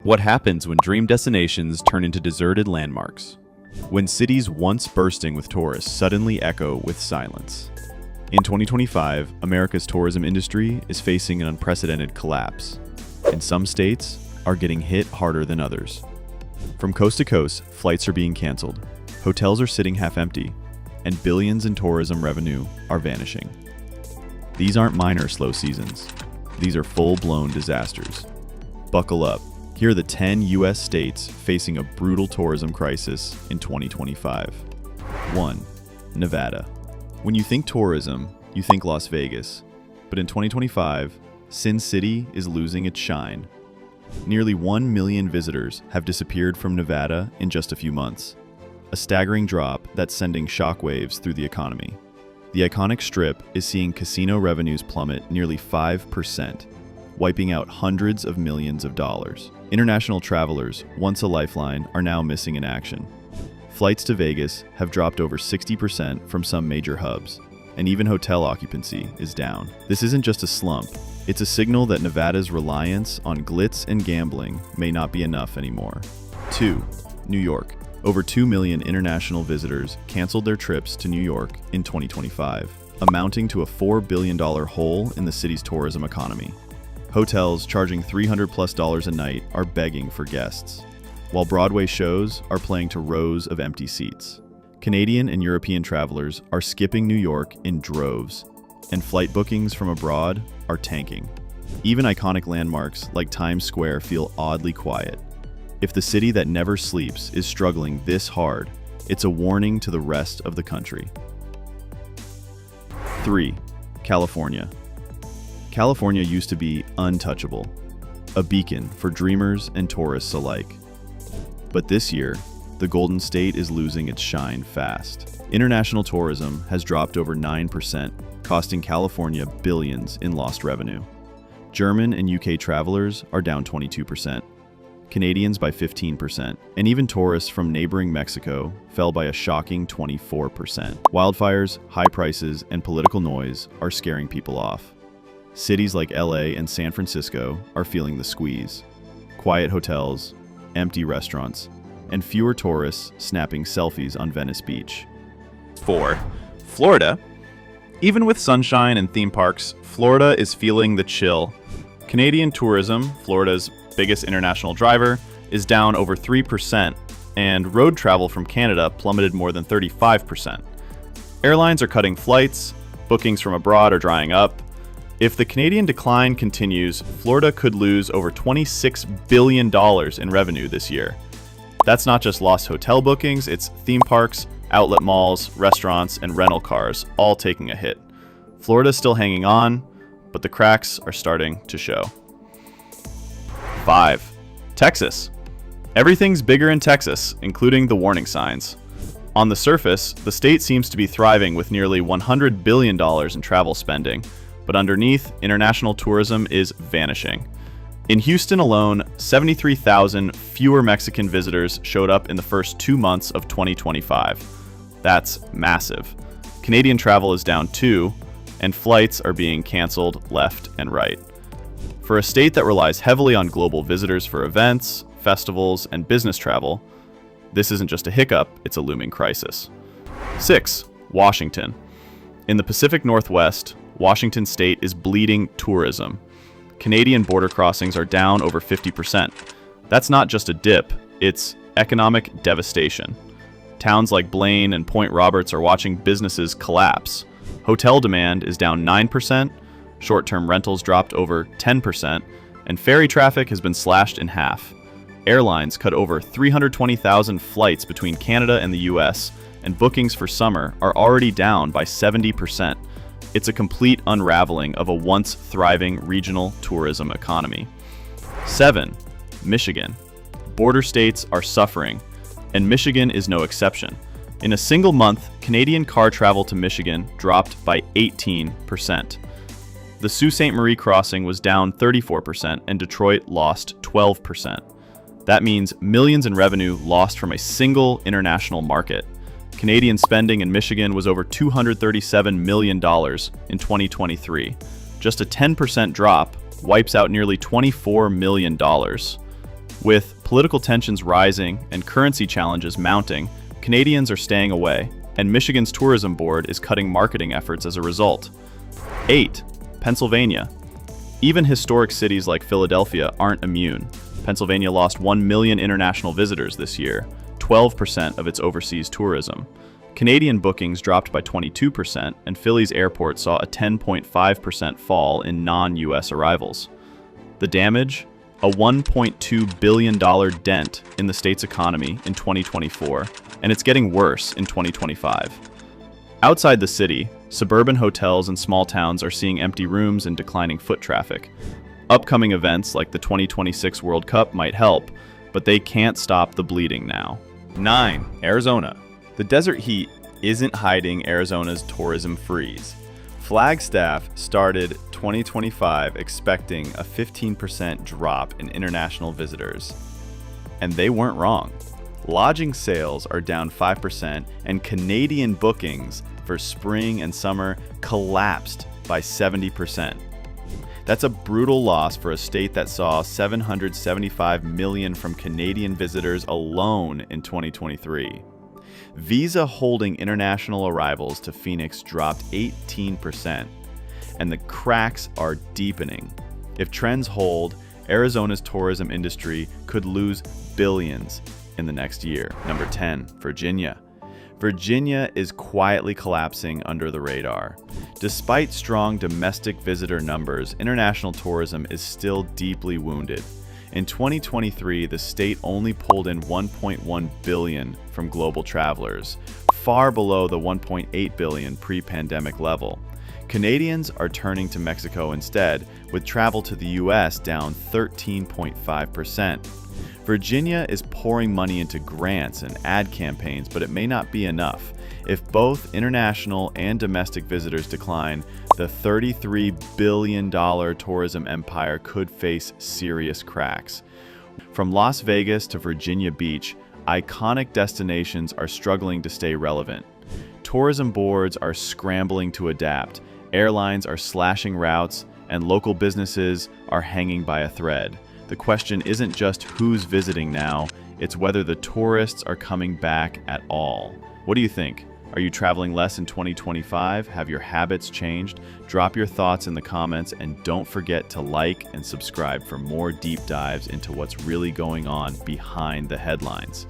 What happens when dream destinations turn into deserted landmarks? When cities once bursting with tourists suddenly echo with silence. In 2025, America's tourism industry is facing an unprecedented collapse, and some states are getting hit harder than others. From coast to coast, flights are being canceled, hotels are sitting half empty, and billions in tourism revenue are vanishing. These aren't minor slow seasons. These are full-blown disasters. Buckle up. Here are the 10 U.S. states facing a brutal tourism crisis in 2025. 1. Nevada. When you think tourism, you think Las Vegas. But in 2025, Sin City is losing its shine. Nearly 1 million visitors have disappeared from Nevada in just a few months. A staggering drop that's sending shockwaves through the economy. The iconic Strip is seeing casino revenues plummet nearly 5%, wiping out hundreds of millions of dollars. International travelers, once a lifeline, are now missing in action. Flights to Vegas have dropped over 60% from some major hubs, and even hotel occupancy is down. This isn't just a slump, it's a signal that Nevada's reliance on glitz and gambling may not be enough anymore. 2. New York. Over 2 million international visitors canceled their trips to New York in 2025, amounting to a $4 billion hole in the city's tourism economy. Hotels charging $300+ a night are begging for guests, while Broadway shows are playing to rows of empty seats. Canadian and European travelers are skipping New York in droves, and flight bookings from abroad are tanking. Even iconic landmarks like Times Square feel oddly quiet. If the city that never sleeps is struggling this hard, it's a warning to the rest of the country. 3. California. California used to be untouchable, a beacon for dreamers and tourists alike. But this year, the Golden State is losing its shine fast. International tourism has dropped over 9%, costing California billions in lost revenue. German and UK travelers are down 22%, Canadians by 15%, and even tourists from neighboring Mexico fell by a shocking 24%. Wildfires, high prices, and political noise are scaring people off. Cities like LA and San Francisco are feeling the squeeze. Quiet hotels, empty restaurants, and fewer tourists snapping selfies on Venice Beach. 4. Florida. Even with sunshine and theme parks, Florida is feeling the chill. Canadian tourism, Florida's biggest international driver, is down over 3%, and road travel from Canada plummeted more than 35%. Airlines are cutting flights, bookings from abroad are drying up. If the Canadian decline continues, Florida could lose over $26 billion in revenue this year. That's not just lost hotel bookings, it's theme parks, outlet malls, restaurants, and rental cars all taking a hit. Florida's still hanging on, but the cracks are starting to show. 5. Texas. Everything's bigger in Texas, including the warning signs. On the surface, the state seems to be thriving with nearly $100 billion in travel spending, but underneath, international tourism is vanishing. In Houston alone, 73,000 fewer Mexican visitors showed up in the first 2 months of 2025. That's massive. Canadian travel is down too, and flights are being canceled left and right. For a state that relies heavily on global visitors for events, festivals, and business travel, this isn't just a hiccup, it's a looming crisis. 6. Washington. In the Pacific Northwest, Washington State is bleeding tourism. Canadian border crossings are down over 50%. That's not just a dip, it's economic devastation. Towns like Blaine and Point Roberts are watching businesses collapse. Hotel demand is down 9%, short-term rentals dropped over 10%, and ferry traffic has been slashed in half. Airlines cut over 320,000 flights between Canada and the US, and bookings for summer are already down by 70%. It's a complete unraveling of a once thriving regional tourism economy. 7. Michigan. Border states are suffering, and Michigan is no exception. In a single month, Canadian car travel to Michigan dropped by 18%. The Sault Ste. Marie crossing was down 34%, and Detroit lost 12%. That means millions in revenue lost from a single international market. Canadian spending in Michigan was over $237 million in 2023. Just a 10% drop wipes out nearly $24 million. With political tensions rising and currency challenges mounting, Canadians are staying away, and Michigan's tourism board is cutting marketing efforts as a result. 8. Pennsylvania. Even historic cities like Philadelphia aren't immune. Pennsylvania lost 1 million international visitors this year, 12% of its overseas tourism. Canadian bookings dropped by 22%, and Philly's airport saw a 10.5% fall in non-US arrivals. The damage? A $1.2 billion dent in the state's economy in 2024, and it's getting worse in 2025. Outside the city, suburban hotels and small towns are seeing empty rooms and declining foot traffic. Upcoming events like the 2026 World Cup might help, but they can't stop the bleeding now. 9. Arizona. The desert heat isn't hiding Arizona's tourism freeze. Flagstaff started 2025 expecting a 15% drop in international visitors. And they weren't wrong. Lodging sales are down 5%, and Canadian bookings for spring and summer collapsed by 70%. That's a brutal loss for a state that saw $775 million from Canadian visitors alone in 2023. Visa holding international arrivals to Phoenix dropped 18%, and the cracks are deepening. If trends hold, Arizona's tourism industry could lose billions in the next year. Number 10, Virginia. Virginia is quietly collapsing under the radar. Despite strong domestic visitor numbers, international tourism is still deeply wounded. In 2023, the state only pulled in $1.1 billion from global travelers, far below the $1.8 billion pre-pandemic level. Canadians are turning to Mexico instead, with travel to the US down 13.5%. Virginia is pouring money into grants and ad campaigns, but it may not be enough. If both international and domestic visitors decline, the $33 billion tourism empire could face serious cracks. From Las Vegas to Virginia Beach, iconic destinations are struggling to stay relevant. Tourism boards are scrambling to adapt, airlines are slashing routes, and local businesses are hanging by a thread. The question isn't just who's visiting now, it's whether the tourists are coming back at all. What do you think? Are you traveling less in 2025? Have your habits changed? Drop your thoughts in the comments, and don't forget to like and subscribe for more deep dives into what's really going on behind the headlines.